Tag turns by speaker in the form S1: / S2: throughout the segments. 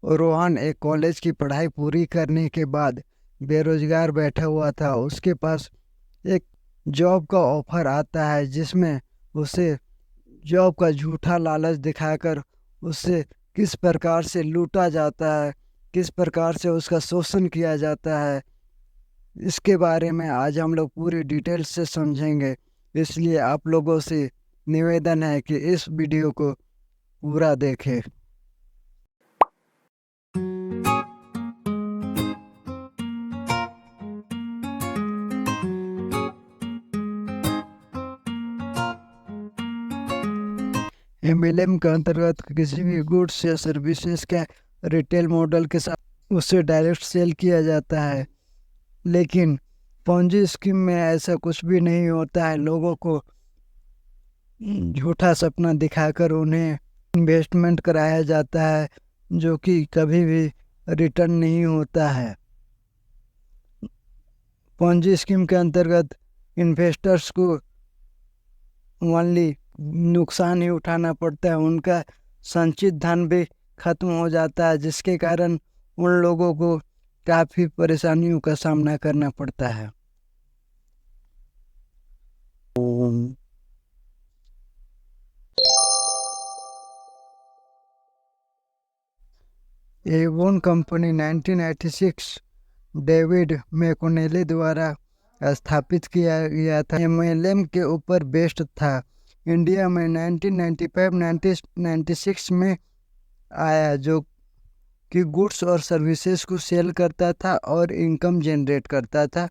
S1: रोहन एक कॉलेज की पढ़ाई पूरी करने के बाद बेरोजगार बैठा हुआ था। उसके पास एक जॉब का ऑफर आता है जिसमें उसे जॉब का झूठा लालच दिखाकर उससे किस प्रकार से लूटा जाता है, किस प्रकार से उसका शोषण किया जाता है, इसके बारे में आज हम लोग पूरी डिटेल से समझेंगे। इसलिए आप लोगों से निवेदन है कि इस वीडियो को पूरा देखें। एमएलएम के अंतर्गत किसी भी गुड्स या सर्विसेज का रिटेल मॉडल के साथ उससे डायरेक्ट सेल किया जाता है। लेकिन पोंजी स्कीम में ऐसा कुछ भी नहीं होता है। लोगों को झूठा सपना दिखाकर उन्हें इन्वेस्टमेंट कराया जाता है जो कि कभी भी रिटर्न नहीं होता है। पोंजी स्कीम के अंतर्गत इन्वेस्टर्स को ओनली नुकसान ही उठाना पड़ता है, उनका संचित धन भी खत्म हो जाता है, जिसके कारण उन लोगों को काफ़ी परेशानियों का सामना करना पड़ता है। एवोन कंपनी 1986 डेविड मैकोनेली द्वारा स्थापित किया गया था। एमएलएम के ऊपर बेस्ड था। इंडिया में 1995-1996 में आया, जो कि गुड्स और सर्विसेज को सेल करता था और इनकम जनरेट करता था,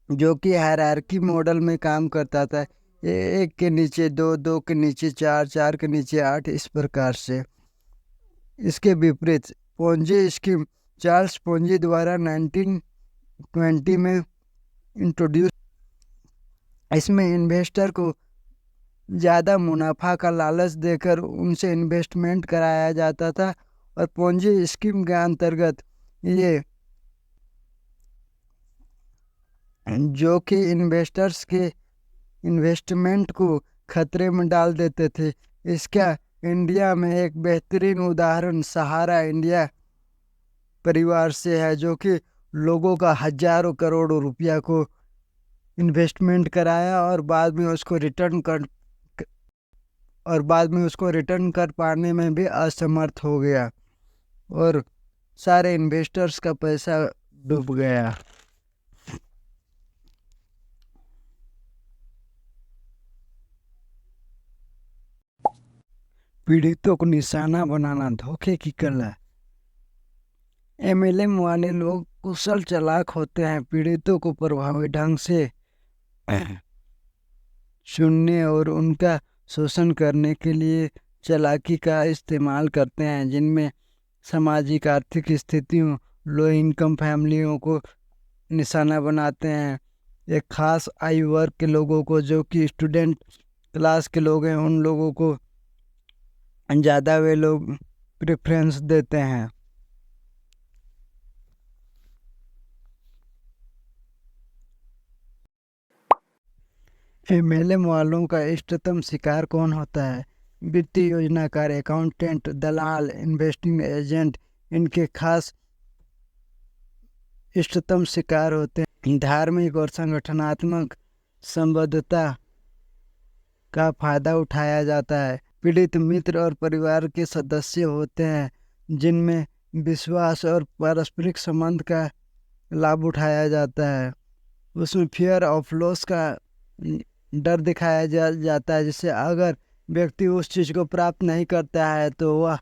S1: जो कि हायरार्की मॉडल में काम करता था। एक के नीचे दो, दो के नीचे चार, चार के नीचे आठ, इस प्रकार से। इसके विपरीत पोंजी स्कीम चार्ल्स पोंजी द्वारा 1920 में इंट्रोड्यूस। इसमें इन्वेस्टर को ज़्यादा मुनाफा का लालच देकर उनसे इन्वेस्टमेंट कराया जाता था। और पोंजी स्कीम के अंतर्गत ये जो कि इन्वेस्टर्स के इन्वेस्टमेंट को खतरे में डाल देते थे। इसका इंडिया में एक बेहतरीन उदाहरण सहारा इंडिया परिवार से है, जो कि लोगों का हजारों करोड़ों रुपया को इन्वेस्टमेंट कराया और बाद में उसको रिटर्न कर पाने में भी असमर्थ हो गया और सारे इन्वेस्टर्स का पैसा डूब गया। पीड़ितों को निशाना बनाना धोखे की कला। एमएलएम वाले लोग कुशल चालाक होते हैं। पीड़ितों को प्रभावी ढंग से चुनने और उनका शोषण करने के लिए चालाकी का इस्तेमाल करते हैं, जिनमें सामाजिक आर्थिक स्थितियों, लो इनकम फैमिलियों को निशाना बनाते हैं। एक खास आयु वर्ग के लोगों को, जो कि स्टूडेंट क्लास के लोग हैं, उन लोगों को ज़्यादा वे लोग प्रेफरेंस देते हैं। एमएलएम वालों का इष्टतम शिकार कौन होता है? वित्तीय योजनाकार, अकाउंटेंट, दलाल, इन्वेस्टिंग एजेंट इनके खास इष्टतम शिकार होते हैं। धार्मिक और संगठनात्मक संबद्धता का फायदा उठाया जाता है। पीड़ित मित्र और परिवार के सदस्य होते हैं, जिनमें विश्वास और पारस्परिक संबंध का लाभ उठाया जाता है। उसमें फियर ऑफ लॉस का डर दिखाया जाता है, जिससे अगर व्यक्ति उस चीज़ को प्राप्त नहीं करता है तो वह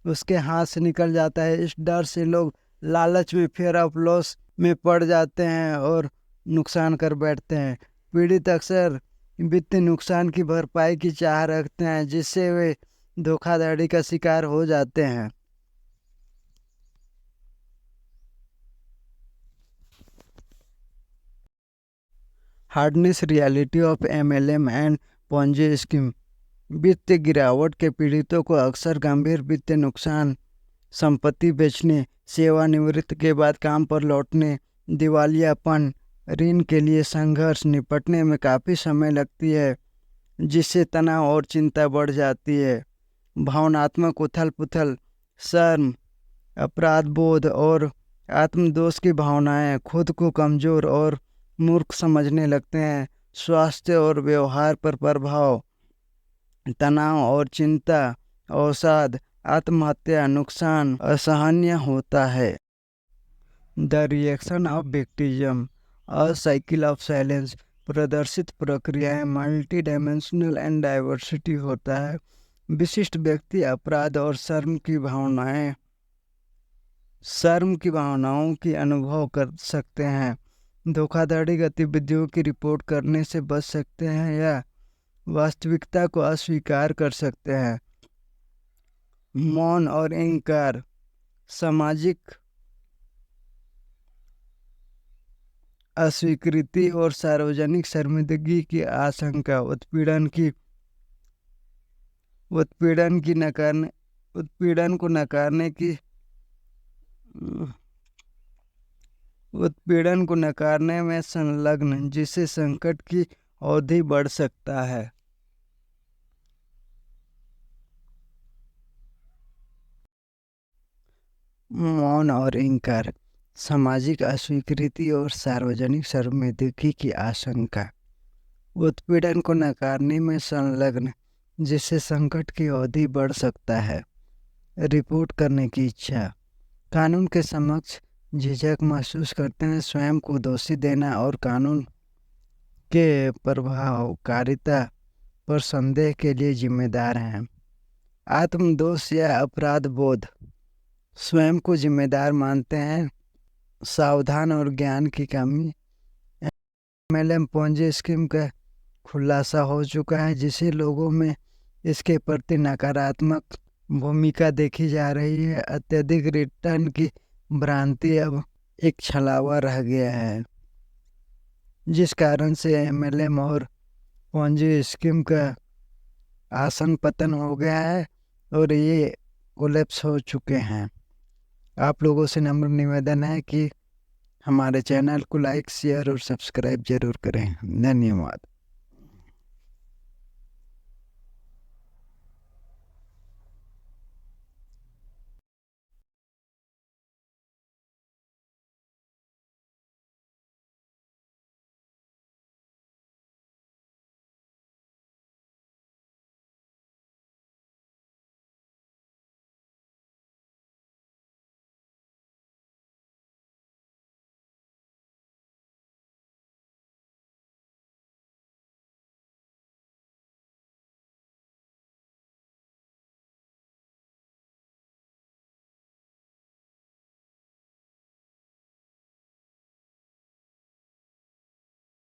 S1: उसके हाथ से निकल जाता है। इस डर से लोग लालच में, फियर ऑफ लॉस में पड़ जाते हैं और नुकसान कर बैठते हैं। पीड़ित अक्सर वित्तीय नुकसान की भरपाई की चाह रखते हैं, जिससे वे धोखाधड़ी का शिकार हो जाते हैं। Hardness reality of MLM and Ponzi scheme. वित्तीय गिरावट के पीड़ितों को अक्सर गंभीर वित्तीय नुकसान, संपत्ति बेचने, सेवानिवृत्ति के बाद काम पर लौटने, दिवालियापन, ऋण के लिए संघर्ष निपटने में काफ़ी समय लगती है, जिससे तनाव और चिंता बढ़ जाती है। भावनात्मक उथल पुथल, शर्म, अपराध बोध और आत्मदोष की भावनाएं खुद को कमज़ोर और मूर्ख समझने लगते हैं। स्वास्थ्य और व्यवहार पर प्रभाव, तनाव और चिंता, अवसाद, आत्महत्या, नुकसान असहनीय होता है। The reaction of victimism, a cycle of silence. प्रदर्शित प्रक्रियाएं मल्टी डायमेंशनल एंड डाइवर्सिटी होता है। विशिष्ट व्यक्ति अपराध और शर्म की भावनाओं की अनुभव कर सकते हैं, धोखाधड़ी गतिविधियों की रिपोर्ट करने से बच सकते हैं या वास्तविकता को अस्वीकार कर सकते हैं। मौन और इनकार, सामाजिक अस्वीकृति और सार्वजनिक शर्मिंदगी की आशंका, उत्पीड़न को नकारने में संलग्न, जिससे संकट की अवधि बढ़ सकता है। मौन और इनकार, सामाजिक अस्वीकृति और सार्वजनिक शर्मिंदगी की आशंका, उत्पीड़न को नकारने में संलग्न, जिससे संकट की अवधि बढ़ सकता है। रिपोर्ट करने की इच्छा, कानून के समक्ष झिझक महसूस करते हैं, स्वयं को दोषी देना और कानून के प्रभावकारिता पर संदेह के लिए जिम्मेदार हैं। आत्मदोष या अपराध बोध, स्वयं को जिम्मेदार मानते हैं, सावधान और ज्ञान की कमी। MLM पोंजी स्कीम का खुलासा हो चुका है, जिसे लोगों में इसके प्रति नकारात्मक भूमिका देखी जा रही है। अत्यधिक रिटर्न की भ्रांति अब एक छलावा रह गया है, जिस कारण से MLM और पोंजी स्कीम का आसन पतन हो गया है और ये कोलैप्स हो चुके हैं। आप लोगों से नम्र निवेदन है कि हमारे चैनल को लाइक, शेयर और सब्सक्राइब जरूर करें। धन्यवाद।